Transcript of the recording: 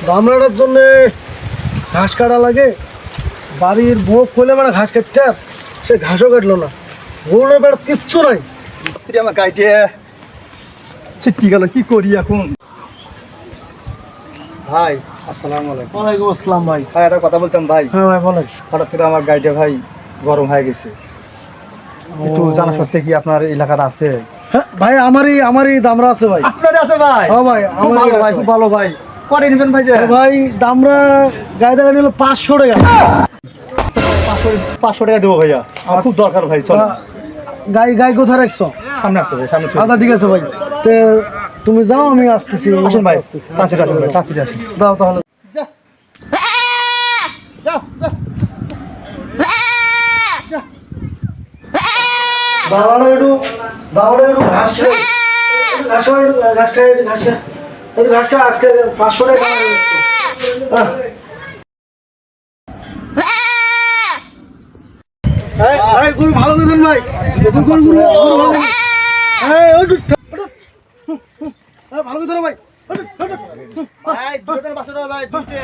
দামড়াটার জন্য ঘাস কাটা লাগে, বাড়ির বউ খুলে মানে ঘাস কাটতে আর সে ঘাসও কাটলো না, গরুর বেড়া কিচ্ছু নাই। আমার গাইতে ছিটকি গেল, কি করি এখন? ভাই আসসালামু আলাইকুম। ওয়ালাইকুম আসসালাম ভাই। ভাই একটা কথা বলতাম ভাই। হ্যাঁ ভাই বলেন। হঠাৎ করে আমার গাড়িটা ভাই গরম হয়ে গেছে, একটু জানা সত্ত্বে কি আপনার এলাকার আছে? হ্যাঁ ভাই, আমারই দামরা আছে ভাই। আপনার আছে ভাই? হ্যাঁ ভাই, খুব আমারই ভালো ভাই, আছে খুব ভাই। ভালো ভাই। কটা নেবেন ভাই? যে ভাই দামরা গায়ে দেখা নিল 500 টাকা। 500 টাকা দেবো ভাইয়া, আমার খুব দরকার ভাই। চলো গাই কোথায় রাখছো? সামনে আছে ভাই, সামনে আচ্ছা ঠিক আছে ভাই, তে তুমি যাও, আমি আসতেছি। আসেন ভাই, আসতেছি। তাড়াতাড়ি আসেন ভাই, তাড়াতাড়ি আসেন। দাও তাহলে। যাও যাও। দাঁড়ানো একটু ঘাস খাই, একটু ঘাস খাই আজকে 500 টাকা দাম আছে। ভাই গরু ভালো করে দেন ভাই, গরু ভালো করে। ভালো করে ধরো ভাই। ভাই দুটো বাসা দাও ভাই, দুটো।